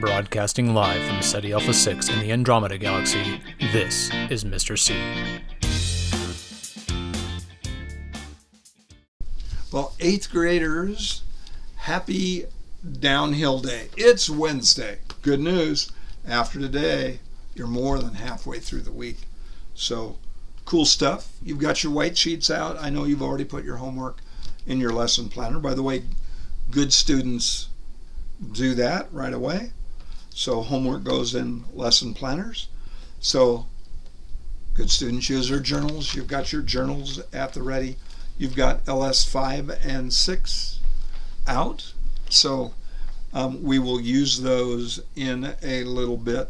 Broadcasting live from SETI Alpha 6 in the Andromeda Galaxy, this is Mr. C. Well, 8th graders, happy downhill day. It's Wednesday. Good news. After today, you're more than halfway through the week. So, cool stuff. You've got your white sheets out. I know you've already put your homework in your lesson planner. By the way, good students do that right away. So homework goes in lesson planners. So good students use their journals. You've got your journals at the ready. You've got LS 5 and 6 out. So we will use those in a little bit.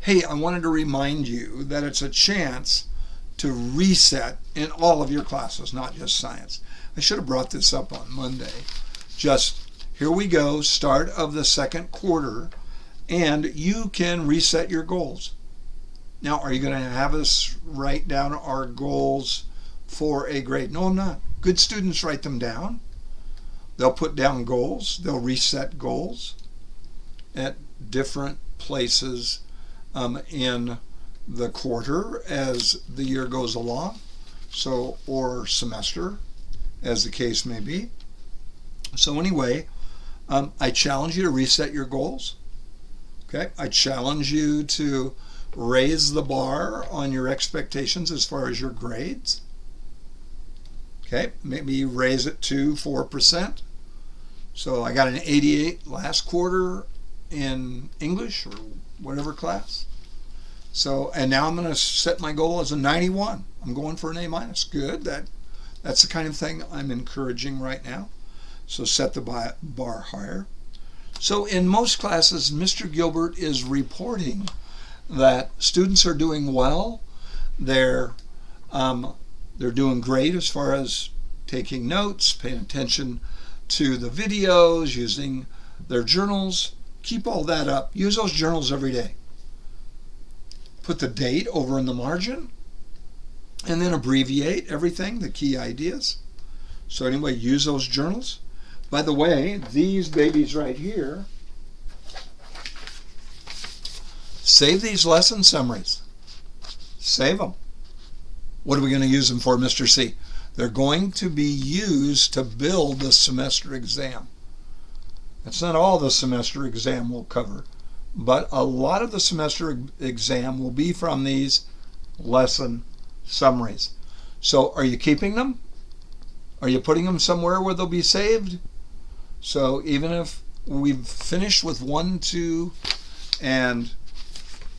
Hey, I wanted to remind you that it's a chance to reset in all of your classes, not just science. I should have brought this up on Monday. Just here we go, start of the second quarter, and you can reset your goals. Now, are you going to have us write down our goals for a grade? No, I'm not. Good students write them down. They'll put down goals. They'll reset goals at different places in the quarter as the year goes along, so or semester, as the case may be. So anyway, I challenge you to reset your goals. Okay, I challenge you to raise the bar on your expectations as far as your grades. Okay, maybe raise it to 4%. So I got an 88 last quarter in English or whatever class. So, and now I'm going to set my goal as a 91. I'm going for an A-. Good. That's the kind of thing I'm encouraging right now. So set the bar higher. So in most classes, Mr. Gilbert is reporting that students are doing well. They're doing great as far as taking notes, paying attention to the videos, using their journals. Keep all that up. Use those journals every day. Put the date over in the margin and then abbreviate everything, the key ideas. So anyway, use those journals. By the way, these babies right here, save these lesson summaries. Save them. What are we going to use them for, Mr. C? They're going to be used to build the semester exam. That's not all the semester exam will cover, but a lot of the semester exam will be from these lesson summaries. So are you keeping them? Are you putting them somewhere where they'll be saved? So even if we've finished with 1, 2, and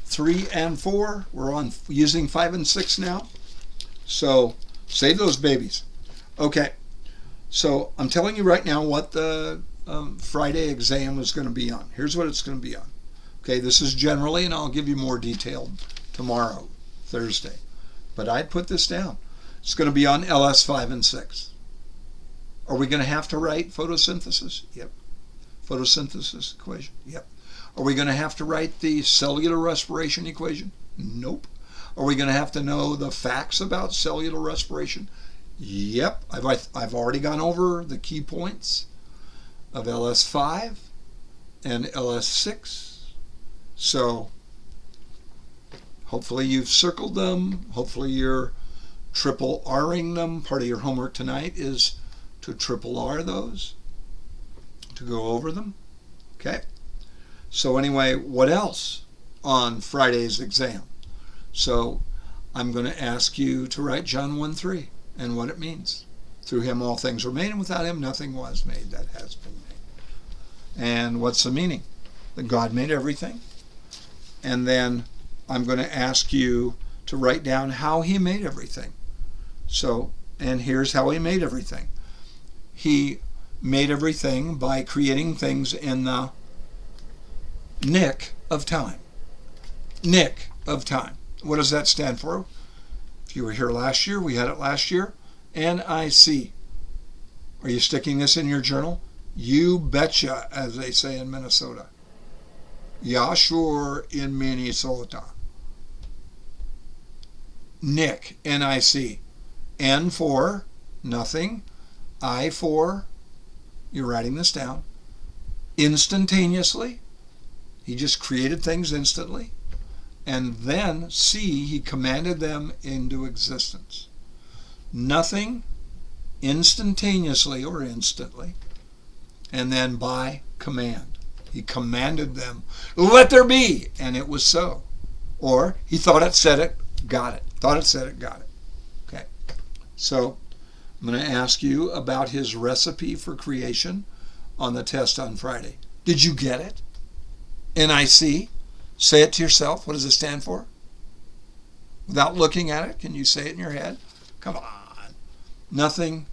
3 and 4, we're on using 5 and 6 now. So save those babies. Okay, so I'm telling you right now what the Friday exam is going to be on. Here's what it's going to be on. Okay, this is generally, and I'll give you more detail tomorrow, Thursday. But I'd put this down. It's going to be on LS 5 and 6. Are we going to have to write photosynthesis? Yep. Photosynthesis equation? Yep. Are we going to have to write the cellular respiration equation? Nope. Are we going to have to know the facts about cellular respiration? Yep. I've already gone over the key points of LS 5 and LS 6. So hopefully you've circled them. Hopefully you're triple R'ing them. Part of your homework tonight is to triple R those, to go over them. Okay. So anyway, what else on Friday's exam? So I'm going to ask you to write John 1:3 and what it means. Through him all things were made, and without him nothing was made that has been made. And what's the meaning? That God made everything. And then I'm going to ask you to write down how he made everything. So, and here's how he made everything. He made everything by creating things in the nick of time. Nick of time. What does that stand for? If you were here last year, we had it last year. NIC. Are you sticking this in your journal? You betcha, as they say in Minnesota. Yeah, sure, in Minnesota. Nick, N-I-C. N for nothing. I for, you're writing this down, instantaneously. He just created things instantly. And then C, he commanded them into existence. Nothing instantaneously or instantly. And then by command. He commanded them, let there be, and it was so. Or he thought it, said it, got it. Thought it, said it, got it. Okay. So I'm going to ask you about his recipe for creation on the test on Friday. Did you get it? NIC? Say it to yourself. What does it stand for? Without looking at it, can you say it in your head? Come on. Nothing.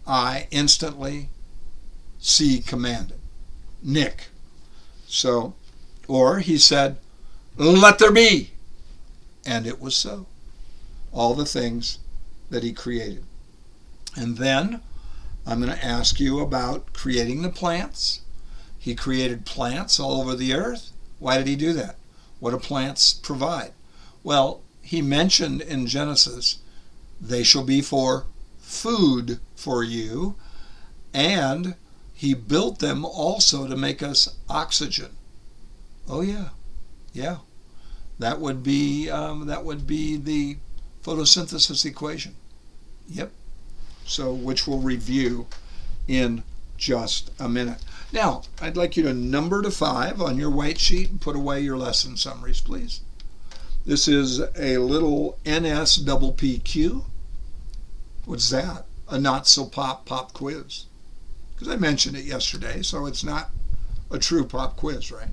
I instantly. C, commanded. Nick. So, or he said, let there be. And it was so. All the things that he created. And then I'm going to ask you about creating the plants. He created plants all over the earth. Why did he do that? What do plants provide? Well, he mentioned in Genesis, they shall be for food for you, and he built them also to make us oxygen. Oh yeah, yeah. That would be the photosynthesis equation. Yep. So, which we'll review in just a minute. Now, I'd like you to number to 5 on your white sheet and put away your lesson summaries, please. This is a little NSPPQ. What's that? A not-so-pop quiz. Because I mentioned it yesterday, so it's not a true pop quiz, right?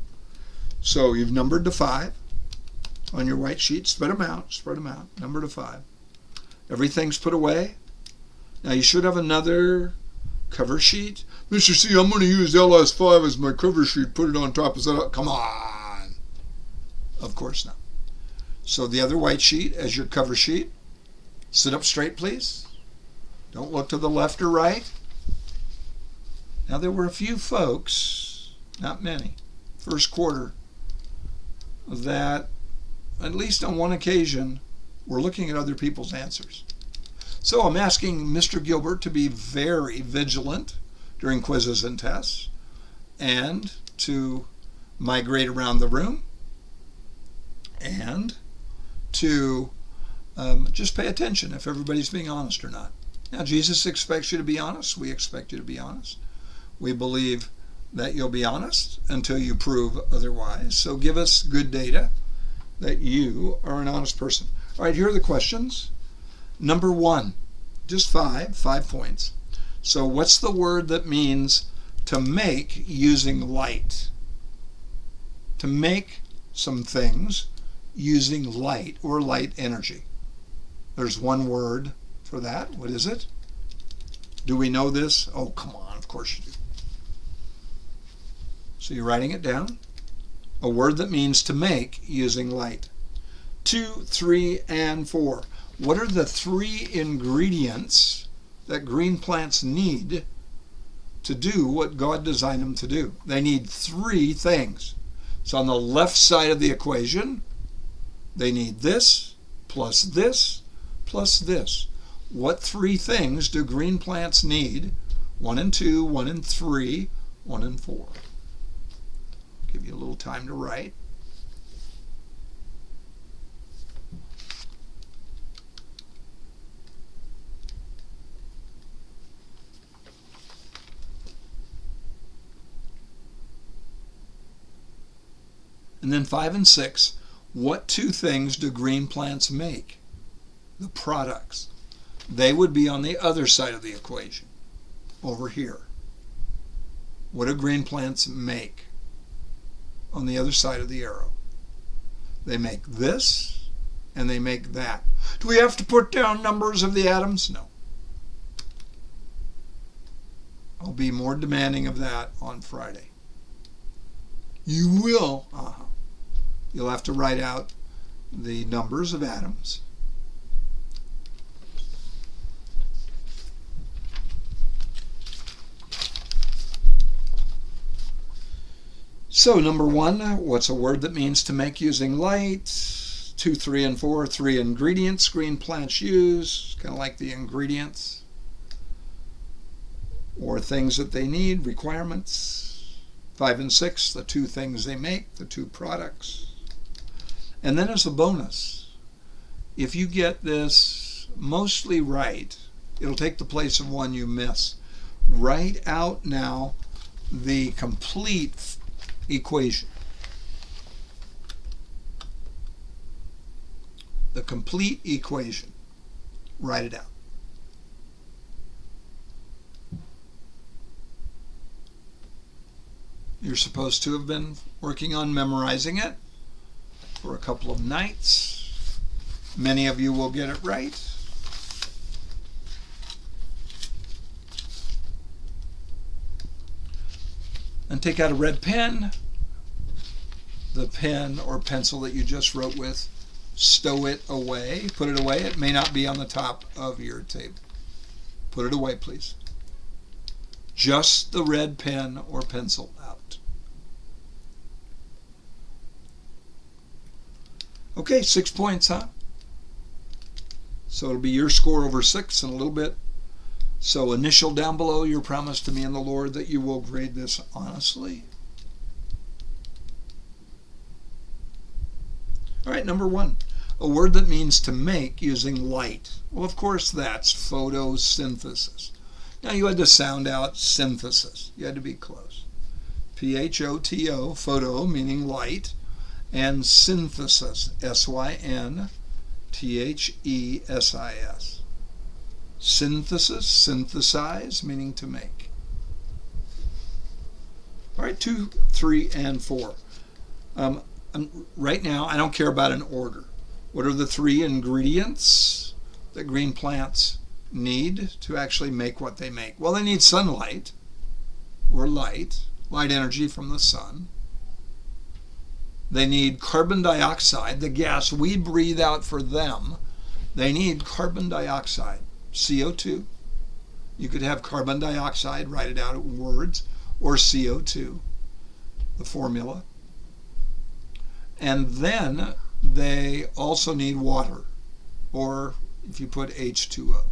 So you've numbered to 5 on your white sheet. Spread them out, number to 5. Everything's put away. Now you should have another cover sheet. Mr. C, I'm going to use LS5 as my cover sheet. Put it on top. Is that up? Come on. Of course not. So the other white sheet as your cover sheet. Sit up straight, please. Don't look to the left or right. Now there were a few folks, not many, first quarter, that at least on one occasion were looking at other people's answers. So I'm asking Mr. Gilbert to be very vigilant during quizzes and tests and to migrate around the room and to just pay attention if everybody's being honest or not. Now, Jesus expects you to be honest. We expect you to be honest. We believe that you'll be honest until you prove otherwise. So give us good data that you are an honest person. All right, here are the questions. Number 1, just 5 points. So what's the word that means to make using light? To make some things using light or light energy. There's one word for that. What is it? Do we know this? Oh, come on, of course you do. So you're writing it down. A word that means to make using light. 2, 3, and 4. What are the 3 ingredients that green plants need to do what God designed them to do? They need 3 things. So on the left side of the equation, they need this, plus this, plus this. What 3 things do green plants need? 1 and 2, 1 and 3, 1 and 4. Give you a little time to write. And then 5 and 6, what 2 things do green plants make? The products. They would be on the other side of the equation, over here. What do green plants make? On the other side of the arrow. They make this, and they make that. Do we have to put down numbers of the atoms? No. I'll be more demanding of that on Friday. You will. You'll have to write out the numbers of atoms. So number 1, what's a word that means to make using light? 2, 3, and 4, 3 ingredients green plants use, kind of like the ingredients or things that they need, requirements. 5 and 6, the two things they make, the two products. And then as a bonus, if you get this mostly right, it'll take the place of one you miss. Write out now the complete equation. The complete equation. Write it out. You're supposed to have been working on memorizing it for a couple of nights. Many of you will get it right. And take out a red pen, the pen or pencil that you just wrote with, stow it away, put it away. It may not be on the top of your table. Put it away, please. Just the red pen or pencil out. Okay, 6 points, huh? So it'll be your score over 6 in a little bit. So initial down below your promise to me and the Lord that you will grade this honestly. All right, number 1, a word that means to make using light. Well, of course, that's photosynthesis. Now you had to sound out synthesis. You had to be close. P-H-O-T-O, photo meaning light, and synthesis, S-Y-N-T-H-E-S-I-S. Synthesis, synthesize, meaning to make. All right, 2, 3, and 4. Right now, I don't care about an order. What are the 3 ingredients that green plants need to actually make what they make? Well, they need sunlight, or light energy from the sun. They need carbon dioxide, the gas we breathe out for them. They need carbon dioxide, CO2. You could have carbon dioxide, write it out in words, or CO2, the formula. And then they also need water, or if you put H2O,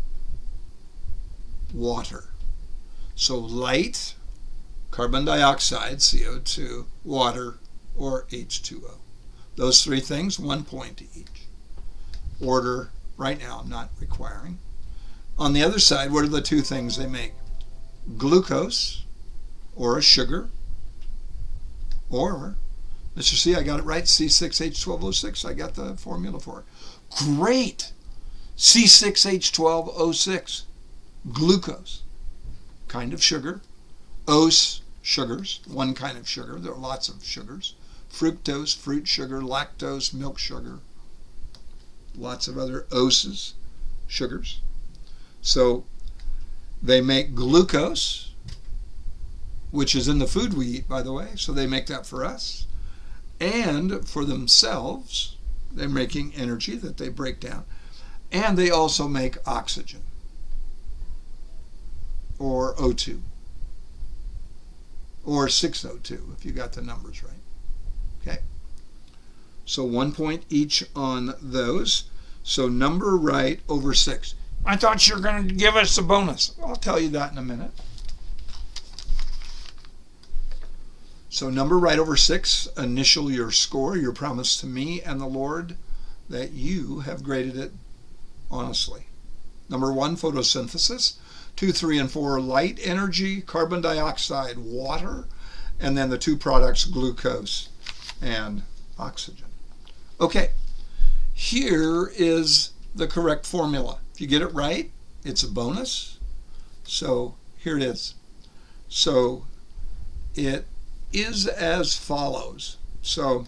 water. So light, carbon dioxide, CO2, water, or H2O. Those 3 things, 1 point each. Order, right now, I'm not requiring. On the other side, what are the 2 things they make? Glucose, or a sugar, or, Mr. C, I got it right, C6H12O6, I got the formula for it. Great! C6H12O6, glucose, kind of sugar. Ose, sugars, one kind of sugar. There are lots of sugars. Fructose, fruit sugar. Lactose, milk sugar. Lots of other oses, sugars. So they make glucose, which is in the food we eat, by the way. So they make that for us. And for themselves, they're making energy that they break down. And they also make oxygen, or O2, or 6O2 if you got the numbers right. Okay. So 1 point each on those. So number right over 6. I thought you were going to give us a bonus. I'll tell you that in a minute. So number right over 6, initial your score, your promise to me and the Lord that you have graded it honestly. Number 1, photosynthesis. 2, 3, and 4, light energy, carbon dioxide, water, and then the 2 products, glucose and oxygen. Okay, here is the correct formula. If you get it right, it's a bonus. So here it is. So it is as follows. So,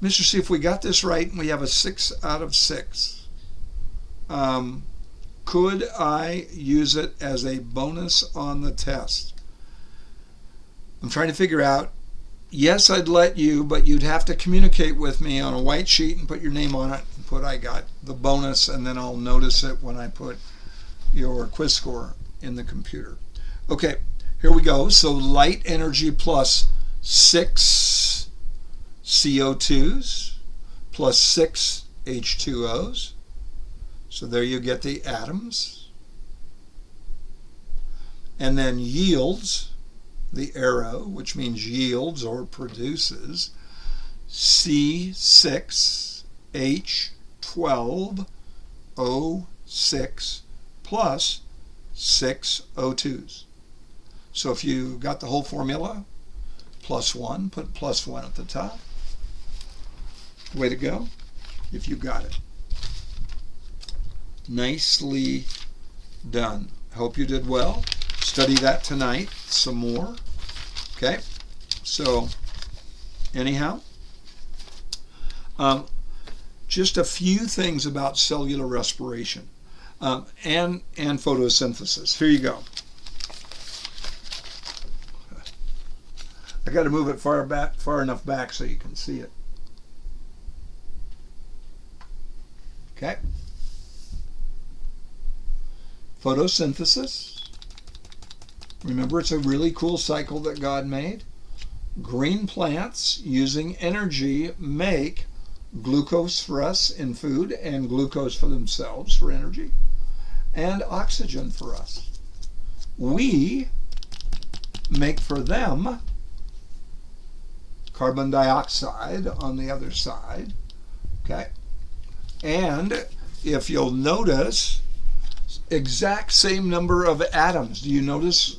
Mr. C, if we got this right and we have a 6 out of 6, could I use it as a bonus on the test? I'm trying to figure out. Yes, I'd let you, but you'd have to communicate with me on a white sheet and put your name on it and put I got the bonus, and then I'll notice it when I put your quiz score in the computer. Okay, here we go. So light energy plus 6 CO2s plus 6 H2Os. So there you get the atoms. And then yields the arrow, which means yields or produces, C6H12O6 plus 6 O2s. So if you got the whole formula, +1, put +1 at the top. Way to go, if you got it. Nicely done. Hope you did well. Study that tonight some more. Okay, so anyhow, just a few things about cellular respiration and photosynthesis. Here you go. I got to move it far enough back so you can see it. Okay. Photosynthesis. Remember, it's a really cool cycle that God made. Green plants, using energy, make glucose for us in food and glucose for themselves for energy, and oxygen for us. We make for them carbon dioxide on the other side. Okay? And if you'll notice, exact same number of atoms. Do you notice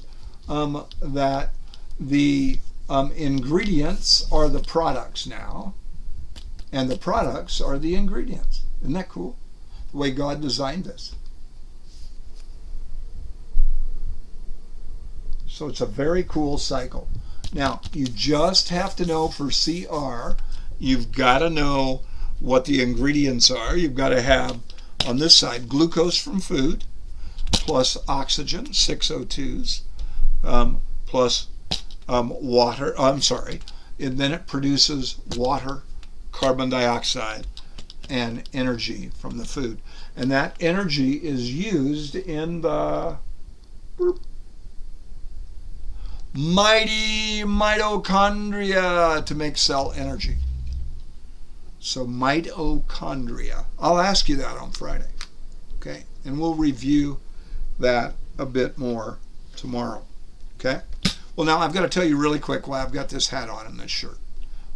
that the ingredients are the products now, and the products are the ingredients? Isn't that cool? The way God designed this. So it's a very cool cycle. Now, you just have to know for CR, you've got to know what the ingredients are. You've got to have, on this side, glucose from food, plus oxygen, 6 O2s, plus water, and then it produces water, carbon dioxide, and energy from the food. And that energy is used in the mighty mitochondria to make cell energy. So mitochondria. I'll ask you that on Friday. Okay? And we'll review that a bit more tomorrow. Okay? Well, now I've got to tell you really quick why I've got this hat on and this shirt.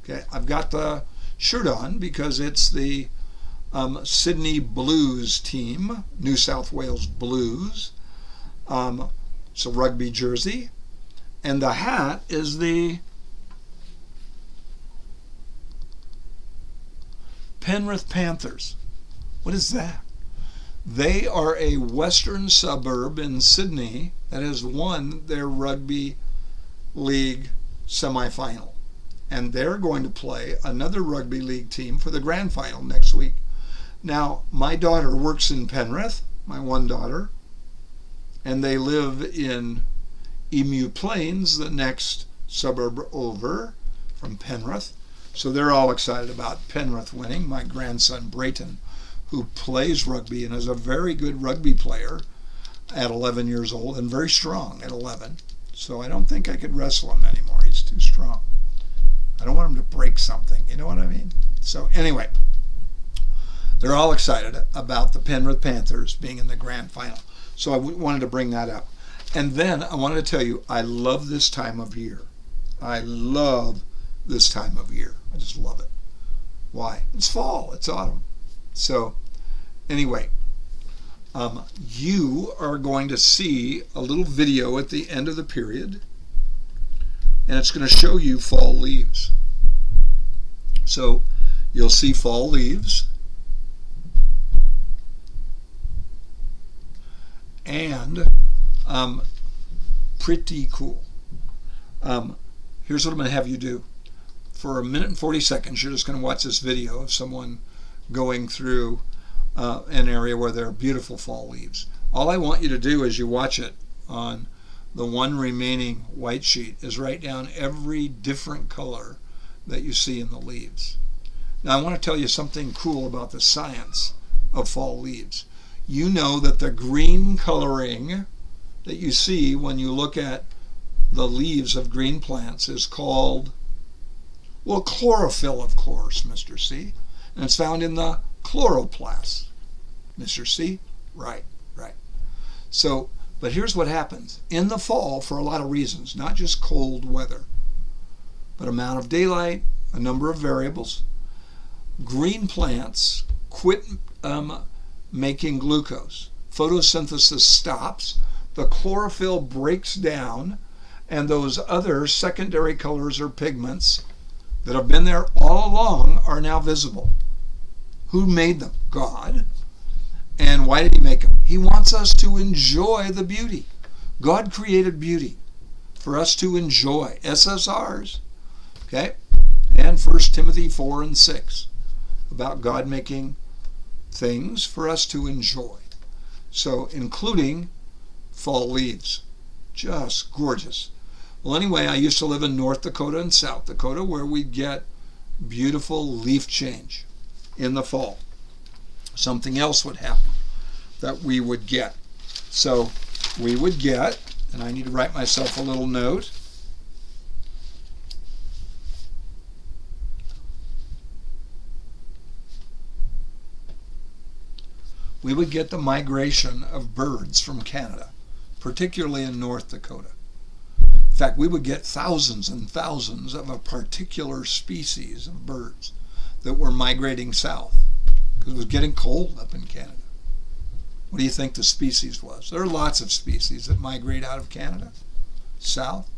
Okay? I've got the shirt on because it's the Sydney Blues team, New South Wales Blues. It's a rugby jersey. And the hat is the Penrith Panthers. What is that? They are a western suburb in Sydney that has won their rugby league semifinal. And they're going to play another rugby league team for the grand final next week. Now, my daughter works in Penrith, my one daughter, and they live in Emu Plains, the next suburb over from Penrith. So they're all excited about Penrith winning. My grandson Brayton, who plays rugby and is a very good rugby player at 11 years old and very strong at 11. So I don't think I could wrestle him anymore. He's too strong. I don't want him to break something. You know what I mean? So anyway, they're all excited about the Penrith Panthers being in the grand final. So I wanted to bring that up. And then I wanted to tell you, I love this time of year. I love this time of year. I just love it. Why? It's fall. It's autumn. So anyway, you are going to see a little video at the end of the period, and it's going to show you fall leaves. So you'll see fall leaves, and pretty cool. Here's what I'm going to have you do. For 1 minute and 40 seconds, you're just going to watch this video of someone going through an area where there are beautiful fall leaves. All I want you to do as you watch it on the one remaining white sheet is write down every different color that you see in the leaves. Now I want to tell you something cool about the science of fall leaves. You know that the green coloring that you see when you look at the leaves of green plants is called, well, chlorophyll, of course, Mr. C. And it's found in the chloroplast. Mr. C? Right. So, But here's what happens. In the fall, for a lot of reasons, not just cold weather, but amount of daylight, a number of variables, green plants quit making glucose. Photosynthesis stops, the chlorophyll breaks down, and those other secondary colors or pigments that have been there all along are now visible. Who made them? God. And why did he make them? He wants us to enjoy the beauty. God created beauty for us to enjoy. SSRs. Okay? And 1 Timothy 4 and 6 about God making things for us to enjoy. So, including fall leaves. Just gorgeous. Well, anyway, I used to live in North Dakota and South Dakota where we get beautiful leaf change in the fall. Something else would happen that we would get. So we would get, and I need to write myself a little note. We would get the migration of birds from Canada, particularly in North Dakota. In fact, we would get thousands and thousands of a particular species of birds that were migrating south because it was getting cold up in Canada. What do you think the species was? There are lots of species that migrate out of Canada, south.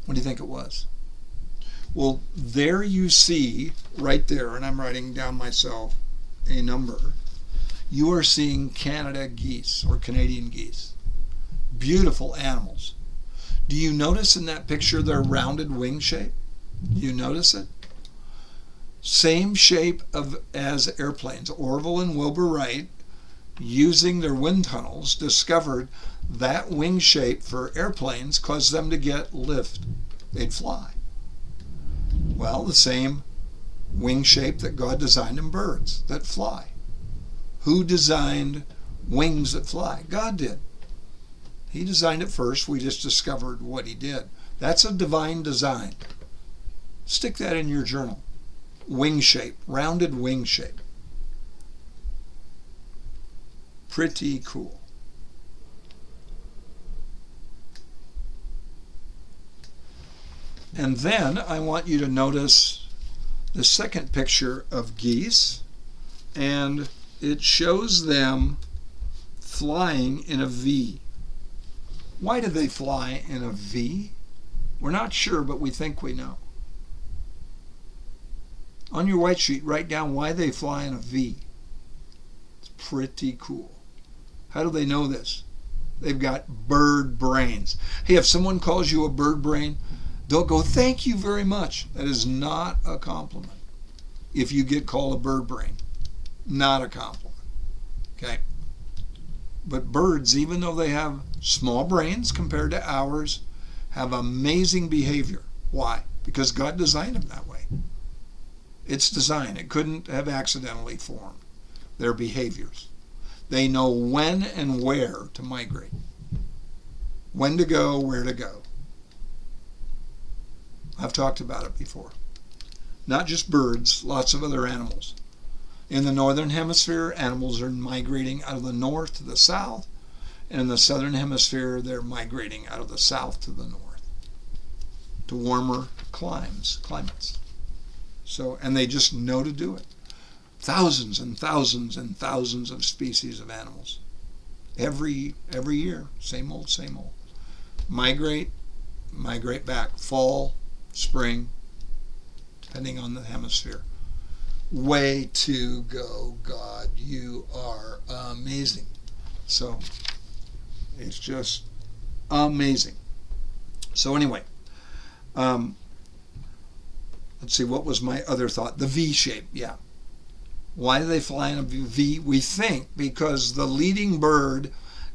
What do you think it was? Well, there you see, right there, and I'm writing down myself a number, you are seeing Canada geese or Canadian geese. Beautiful animals. Do you notice in that picture their rounded wing shape? Do you notice it? Same shape as airplanes. Orville and Wilbur Wright, using their wind tunnels, discovered that wing shape for airplanes caused them to get lift. They'd fly. Well, the same wing shape that God designed in birds that fly. Who designed wings that fly? God did. He designed it first. We just discovered what he did. That's a divine design. Stick that in your journal. Wing shape, rounded wing shape. Pretty cool. And then I want you to notice the second picture of geese, and it shows them flying in a V. Why do they fly in a V? We're not sure, but we think we know. On your white sheet, write down why they fly in a V. It's pretty cool. How do they know this? They've got bird brains. Hey, if someone calls you a bird brain, don't go, thank you very much. That is not a compliment. If you get called a bird brain, not a compliment. Okay? But birds, even though they have small brains compared to ours, have amazing behavior. Why? Because God designed them that way. It's design. It couldn't have accidentally formed. Their behaviors. They know when and where to migrate. When to go, where to go. I've talked about it before. Not just birds, lots of other animals. In the northern hemisphere, animals are migrating out of the north to the south, and in the southern hemisphere, they're migrating out of the south to the north, to warmer climates. So, and they just know to do it. Thousands and thousands and thousands of species of animals. Every year, same old. Migrate back. Fall, spring, depending on the hemisphere. Way to go, God. You are amazing. So, it's just amazing. So anyway, let's see, what was my other thought? The V shape, yeah. Why do they fly in a V? We think because the leading bird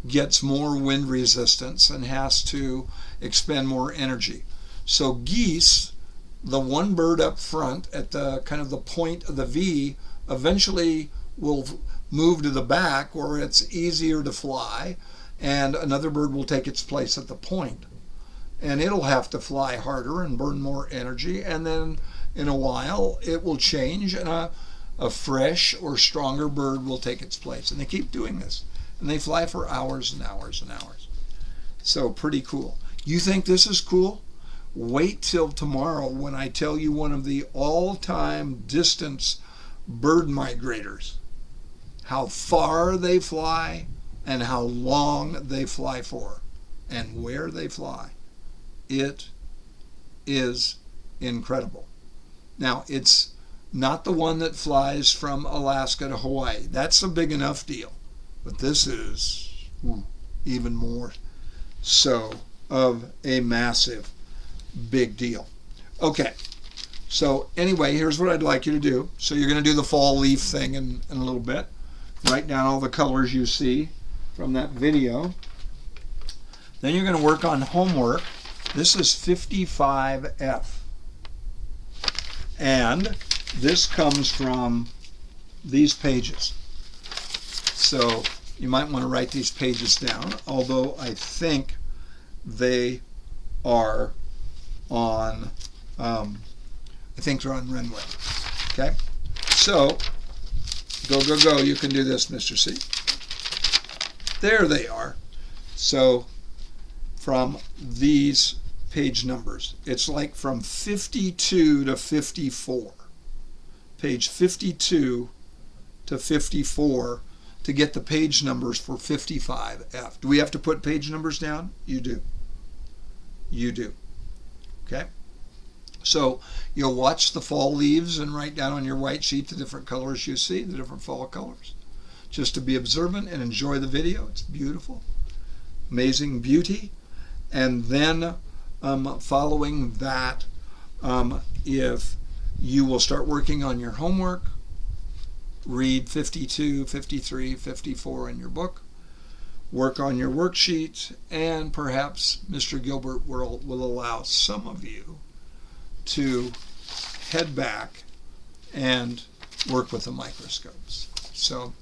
gets more wind resistance and has to expend more energy. So geese, the one bird up front at the kind of the point of the V, eventually will move to the back where it's easier to fly, and another bird will take its place at the point. And it'll have to fly harder and burn more energy, and then in a while it will change and a fresh or stronger bird will take its place. And they keep doing this. and they fly for hours and hours and hours. So pretty cool. You think this is cool? Wait till tomorrow when I tell you one of the all-time distance bird migrators, how far they fly and how long they fly for and where they fly. It is incredible. Now, it's not the one that flies from Alaska to Hawaii. That's a big enough deal. But this is even more so of a massive big deal. Okay, so anyway, here's what I'd like you to do. So you're going to do the fall leaf thing in a little bit. Write down all the colors you see from that video. Then you're going to work on homework. This is 55F. And this comes from these pages. So you might want to write these pages down, although I think they are on, I think they're on Renway. Okay? So, go. You can do this, Mr. C. There they are. So, from these page numbers, it's like from 52 to 54. Page 52 to 54 to get the page numbers for 55F. Do we have to put page numbers down? You do. You do. Okay? So you'll watch the fall leaves and write down on your white sheet the different colors you see, the different fall colors. Just to be observant and enjoy the video. It's beautiful. Amazing beauty. And then following that, if you will start working on your homework, read 52, 53, 54 in your book, work on your worksheet, and perhaps Mr. Gilbert will allow some of you to head back and work with the microscopes. So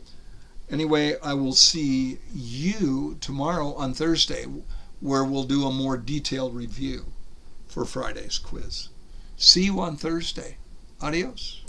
anyway, I will see you tomorrow on Thursday, where we'll do a more detailed review for Friday's quiz. See you on Thursday. Adios.